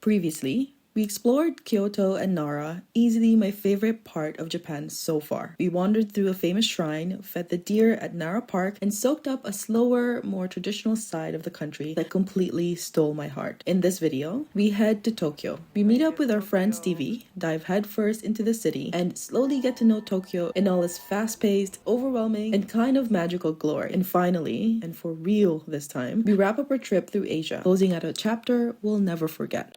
Previously, we explored Kyoto and Nara, easily my favorite part of Japan so far. We wandered through a famous shrine, fed the deer at Nara Park, and soaked up a slower, more traditional side of the country that completely stole my heart. In this video, we head to Tokyo. We meet up with our friend Stevie, dive headfirst into the city, and slowly get to know Tokyo in all its fast-paced, overwhelming, and kind of magical glory. And finally, and for real this time, we wrap up our trip through Asia, closing out a chapter we'll never forget.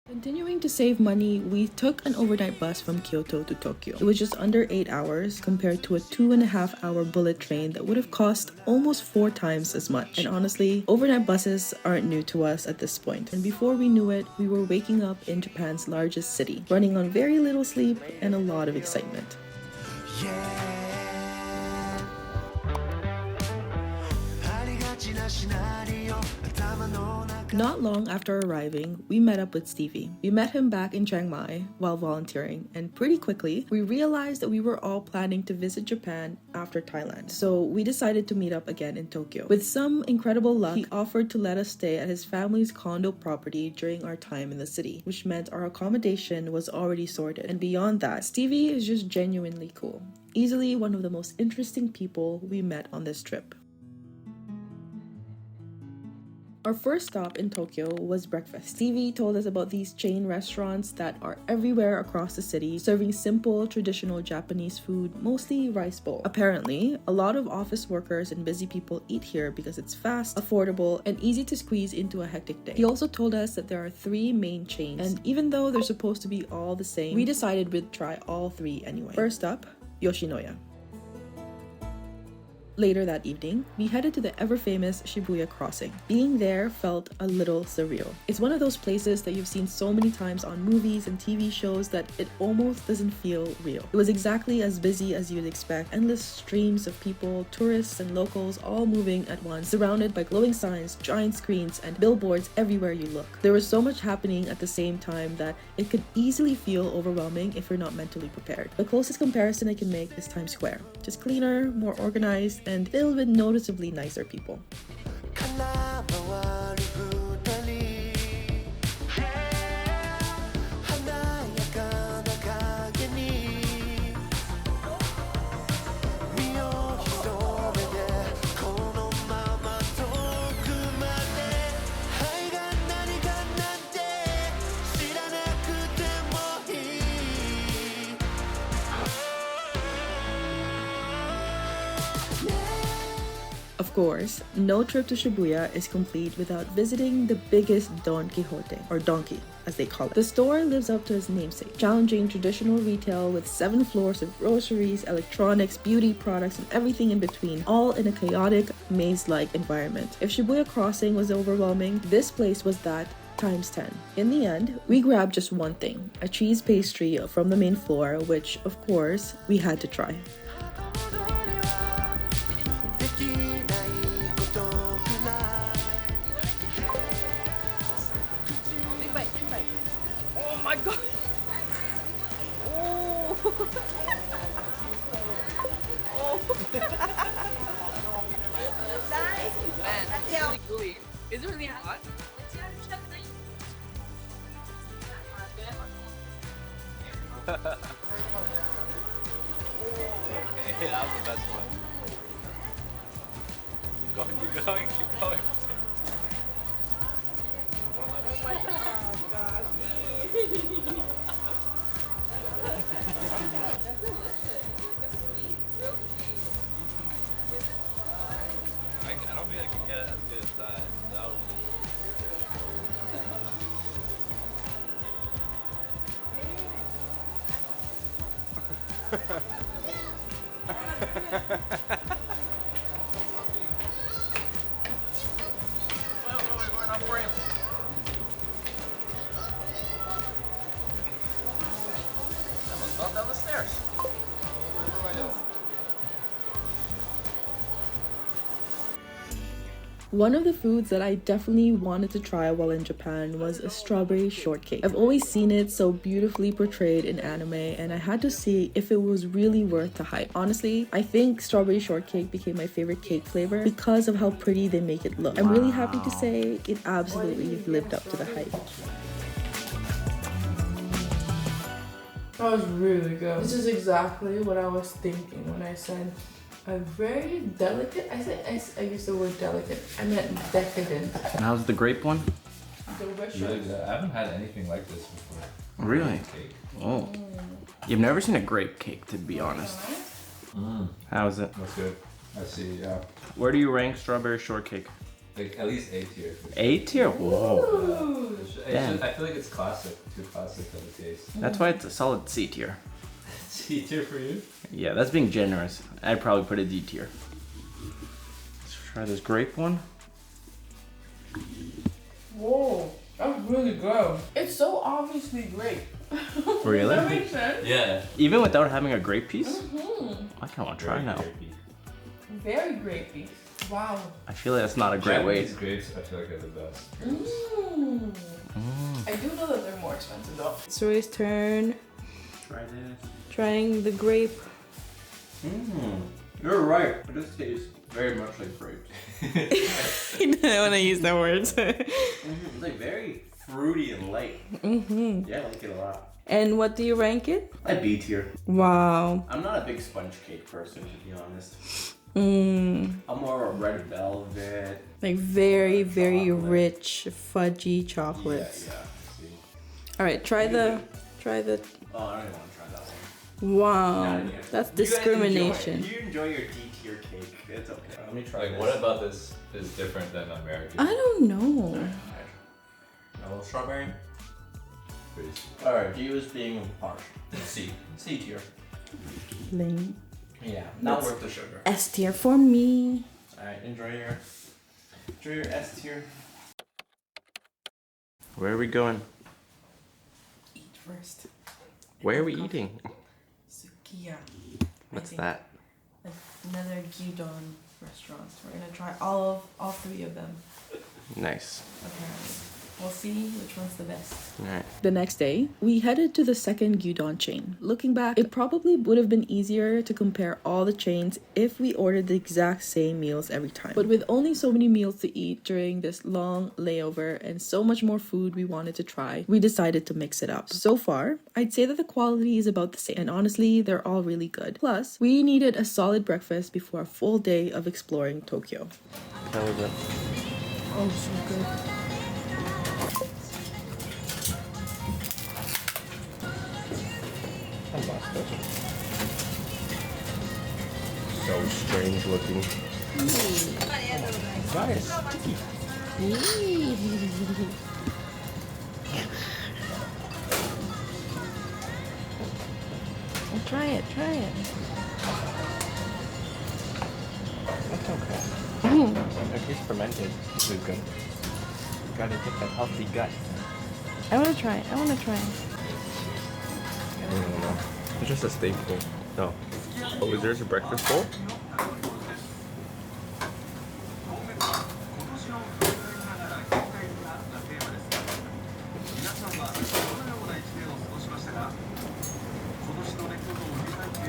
Continuing to save money, we took an overnight bus from Kyoto to Tokyo. It was just under 8 hours compared to a 2.5-hour bullet train that would have cost almost 4 times as much. And honestly, overnight buses aren't new to us at this point. And before we knew it, we were waking up in Japan's largest city, running on very little sleep and a lot of excitement. Not long after arriving, we met up with Stevie. We met him back in Chiang Mai while volunteering, and pretty quickly, we realized that we were all planning to visit Japan after Thailand. So we decided to meet up again in Tokyo. With some incredible luck, he offered to let us stay at his family's condo property during our time in the city, which meant our accommodation was already sorted. And beyond that, Stevie is just genuinely cool. Easily one of the most interesting people we met on this trip. Our first stop in Tokyo was breakfast. Stevie told us about these chain restaurants that are everywhere across the city, serving simple, traditional Japanese food, mostly rice bowl. Apparently, a lot of office workers and busy people eat here because it's fast, affordable, and easy to squeeze into a hectic day. He also told us that there are 3 main chains, and even though they're supposed to be all the same, we decided we'd try all 3 anyway. First up, Yoshinoya. Later that evening, we headed to the ever-famous Shibuya crossing. Being there felt a little surreal. It's one of those places that you've seen so many times on movies and TV shows that it almost doesn't feel real. It was exactly as busy as you'd expect. Endless streams of people, tourists and locals all moving at once, surrounded by glowing signs, giant screens, and billboards everywhere you look. There was so much happening at the same time that it could easily feel overwhelming if you're not mentally prepared. The closest comparison I can make is Times Square. Just cleaner, more organized, and filled with noticeably nicer people. Of course, no trip to Shibuya is complete without visiting the biggest Don Quixote, or donkey, as they call it. The store lives up to its namesake, challenging traditional retail with 7 floors of groceries, electronics, beauty products, and everything in between, all in a chaotic, maze-like environment. If Shibuya Crossing was overwhelming, this place was that times 10. In the end, we grabbed just one thing, a cheese pastry from the main floor, which, of course, we had to try. Oh my god! Oh! Oh! Man, it's really gooey. Is it really hot? Hey, that was the best one. Keep going, keep going. I don't think I can get it as good as that. That was... wait, we're not frame. That must fall down the stairs. One of the foods that I definitely wanted to try while in Japan was a strawberry shortcake. I've always seen it so beautifully portrayed in anime, and I had to see if it was really worth the hype. Honestly, I think strawberry shortcake became my favorite cake flavor because of how pretty they make it look. I'm really happy to say it absolutely lived up to the hype. That was really good. This is exactly what I was thinking when I said a very delicate. I used the word delicate. I meant decadent. And how's the grape one? Delicious. Really good. I haven't had anything like this before. Really? Cake. Oh. You've never seen a grape cake, to be honest. How's it? That's good. I see, yeah. Where do you rank strawberry shortcake? Like at least A tier. A tier? Whoa. Damn. I feel like it's classic. Too classic of a taste. That's why it's a solid C tier. C tier for you? Yeah, that's being generous. I'd probably put a D tier. Let's try this grape one. Whoa, that's really good. It's so obviously grape. Really? Does that make sense? Yeah. Even without having a grape piece? I kind of want to try now. Very grapey. Wow. I feel like that's not a great way. Japanese grapes, I feel like are the best. I do know that they're more expensive though. Soy's turn. Try this. Trying the grape. You're right. But this tastes very much like grapes. I want to use that word. It's like very fruity and light. Yeah, I like it a lot. And what do you rank it? A B tier. Wow. I'm not a big sponge cake person, to be honest. I'm more of a red velvet. like very, very chocolate. rich, fudgy chocolates. Yeah. See. All right, try the. Oh, I don't even want to try that one. Wow, Not yet. that's You guys discrimination. You enjoy your D tier cake. It's okay. Let me try Like, this. what about this is different than American? I don't know. A little strawberry. Please. Alright, D was being harsh. C. C tier. Lame. Yeah, not That's- worth the sugar. S tier for me. Alright, enjoy your S tier. Where are we going? Eat first. Where are we eating? Sukiya. What's think- that? Another gyudon restaurant. We're gonna try all three of them. Nice. Apparently, we'll see which one's the best. Alright. The next day, we headed to the second gyudon chain. Looking back, it probably would have been easier to compare all the chains if we ordered the exact same meals every time. But with only so many meals to eat during this long layover and so much more food we wanted to try, we decided to mix it up. So far, I'd say that the quality is about the same, and honestly, they're all really good. Plus, we needed a solid breakfast before a full day of exploring Tokyo. How was it? Oh, so good. So strange looking. Nice. Try it. That's okay. If it's fermented, it's good. You gotta get that healthy gut. I wanna try it. I don't know. It's just a steak bowl. No. Oh, is theirs a breakfast bowl?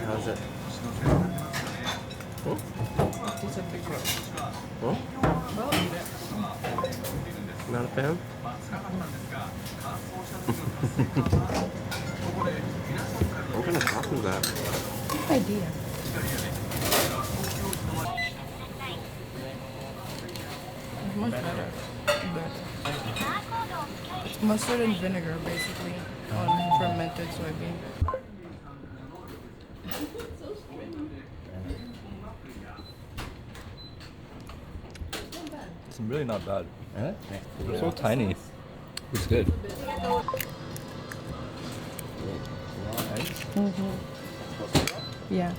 How's it? Oh? Oh? Not a fan? What kind of sauce is that? Good idea. It's much better. It's mustard and vinegar, basically, on fermented soybean. It's really not bad. Huh? They're so tiny. It's good. Yeah.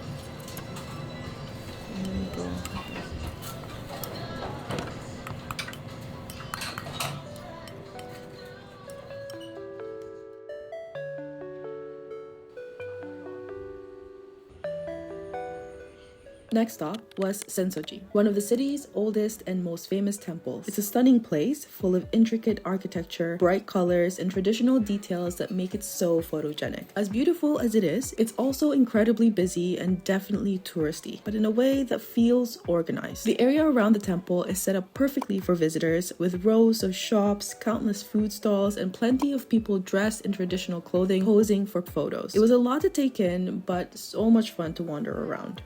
Next stop was Senso-ji, one of the city's oldest and most famous temples. It's a stunning place full of intricate architecture, bright colors, and traditional details that make it so photogenic. As beautiful as it is, it's also incredibly busy and definitely touristy, but in a way that feels organized. The area around the temple is set up perfectly for visitors, with rows of shops, countless food stalls, and plenty of people dressed in traditional clothing posing for photos. It was a lot to take in, but so much fun to wander around.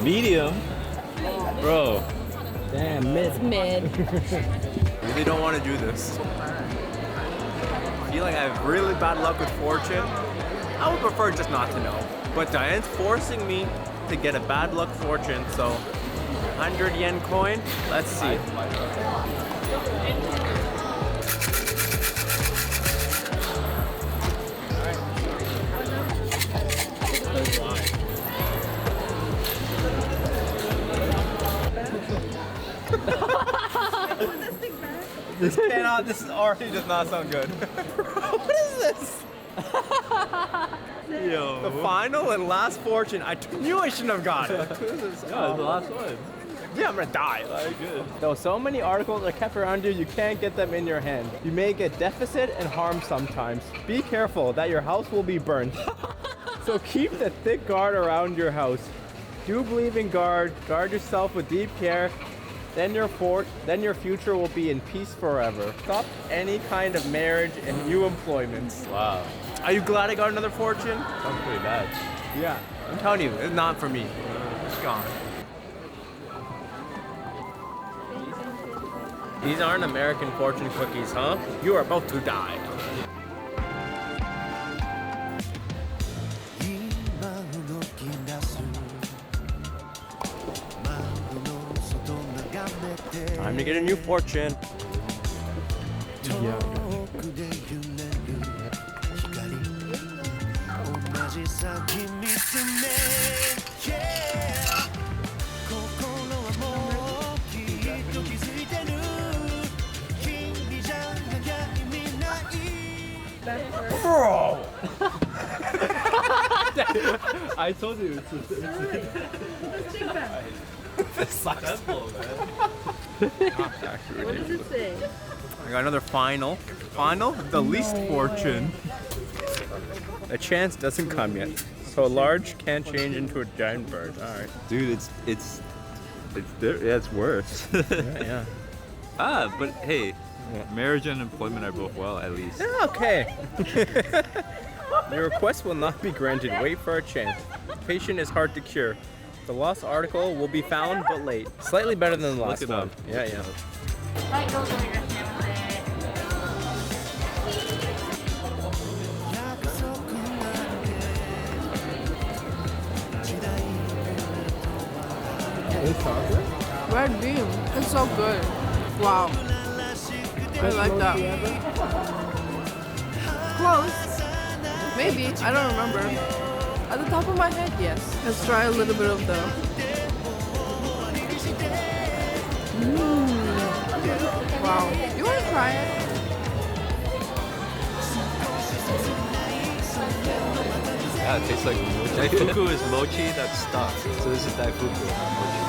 Medium? Bro. Damn, mid. Mid. Really don't want to do this. I feel like I have really bad luck with fortune. I would prefer just not to know. But Diane's forcing me to get a bad luck fortune, so 100 yen coin, let's see. This already does not sound good. What is this? Yo. The final and last fortune. I knew I shouldn't have got it. It's the last one. Yeah, I'm gonna die. Like, Good. Though so many articles are kept around you can't get them in your hand. You may get deficit and harm sometimes. Be careful that your house will be burned. So keep the thick guard around your house. Do believe in guard yourself with deep care. Then your future will be in peace forever. Stop any kind of marriage and new employments. wow. Are you glad I got another fortune? Sounds pretty bad. Yeah. I'm telling you, it's not for me. It's gone. These aren't American fortune cookies, huh? You are about to die. Time to get a new fortune. Bro! I told you This sucks. What does it say? I got another final. Final? The least fortune. A chance doesn't come yet. So a large can't change into a giant bird. Alright. Dude, it's there. Yeah, it's worse. Yeah. But hey, marriage and employment are both well, at least. Okay. Your request will not be granted. Wait for a chance. Patient is hard to cure. The lost article will be found but late. Slightly better than the last it one. up. Yeah, yeah. Red bean. It's so good. Wow. I like that. Close. Maybe. I don't remember. At the top of my head, yes. Let's try a little bit of the... Wow. You want to try it? Yeah, it tastes like mochi. Daifuku is mochi that's stuffed. So this is daifuku, not mochi.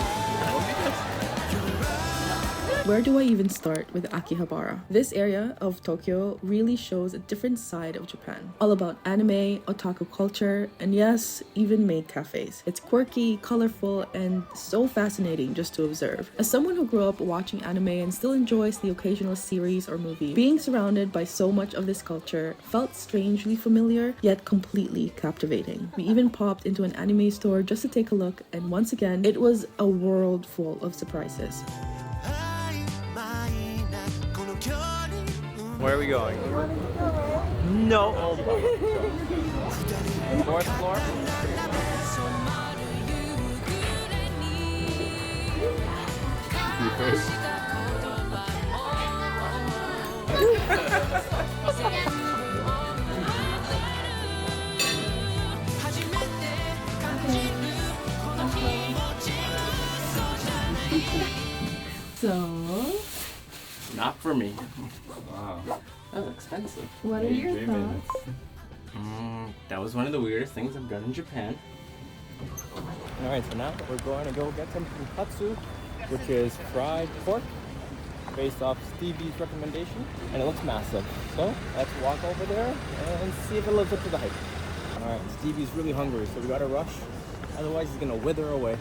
Where do I even start with Akihabara? This area of Tokyo really shows a different side of Japan. All about anime, otaku culture, and yes, even maid cafes. It's quirky, colorful, and so fascinating just to observe. As someone who grew up watching anime and still enjoys the occasional series or movie, being surrounded by so much of this culture felt strangely familiar, yet completely captivating. We even popped into an anime store just to take a look, and once again, it was a world full of surprises. Where are we going? No. Fourth floor? You first. for me. Wow. That's expensive. What are your thoughts? That was one of the weirdest things I've done in Japan. Alright, so now we're going to go get some tonkotsu, which is fried pork, based off Stevie's recommendation, and it looks massive. So let's walk over there and see if it lives up to the hype. Alright, Stevie's really hungry, so we gotta rush, otherwise he's gonna wither away.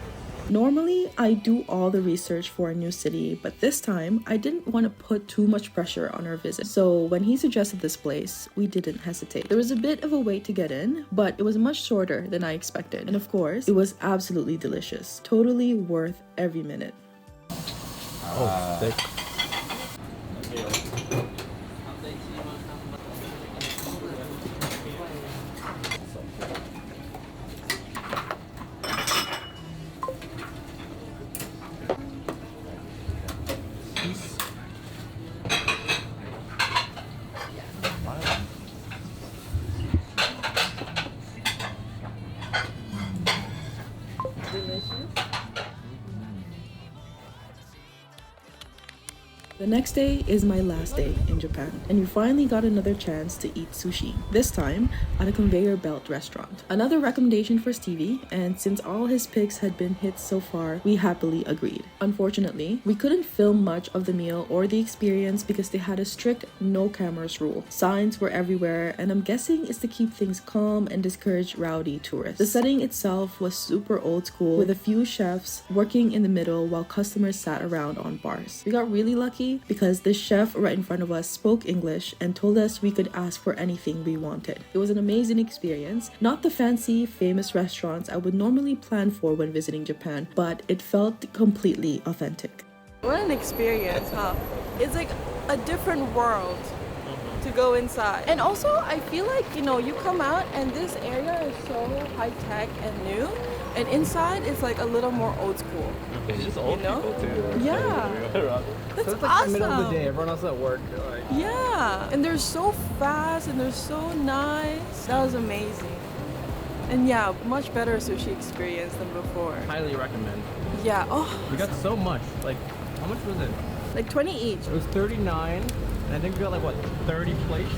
Normally, I do all the research for a new city, but this time, I didn't want to put too much pressure on our visit. So when he suggested this place, we didn't hesitate. There was a bit of a wait to get in, but it was much shorter than I expected. And of course, it was absolutely delicious. Totally worth every minute. Oh, thick. The next day is my last day in Japan, and we finally got another chance to eat sushi, this time at a conveyor belt restaurant. Another recommendation for Stevie, and since all his picks had been hits so far, we happily agreed. Unfortunately, we couldn't film much of the meal or the experience because they had a strict no cameras rule. Signs were everywhere, and I'm guessing it's to keep things calm and discourage rowdy tourists. The setting itself was super old school, with a few chefs working in the middle while customers sat around on bars. We got really lucky because the chef right in front of us spoke English and told us we could ask for anything we wanted. It was an amazing experience, not the fancy, famous restaurants I would normally plan for when visiting Japan, but it felt completely authentic. What an experience, huh? It's like a different world to go inside. And also, I feel like, you come out and this area is so high-tech and new, and inside it's like a little more old school. It's just old people too. Yeah. That's So it's like awesome. the middle of the day, everyone else at work. Like, Yeah, and they're so fast and they're so nice. That was amazing. And yeah, much better sushi experience than before. highly recommend. Yeah, We got so much. Like, how much was it? like 20 each. It was 39, and I think we got like what, 30 plates?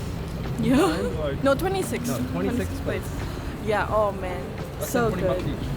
Yeah. Like- No, 26. No, 26 plates. Yeah, oh man. Less So than 20 bucks good. each.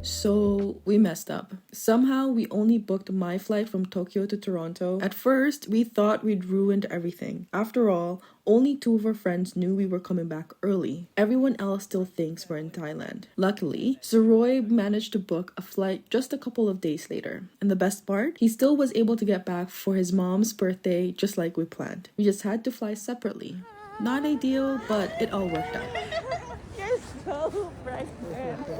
So we messed up. Somehow we only booked my flight from Tokyo to Toronto. At first, we thought we'd ruined everything. After all, only 2 of our friends knew we were coming back early. Everyone else still thinks we're in Thailand. Luckily, Suroy managed to book a flight just a couple of days later. And the best part, he still was able to get back for his mom's birthday just like we planned. We just had to fly separately. Not ideal, but it all worked out. You're so pregnant.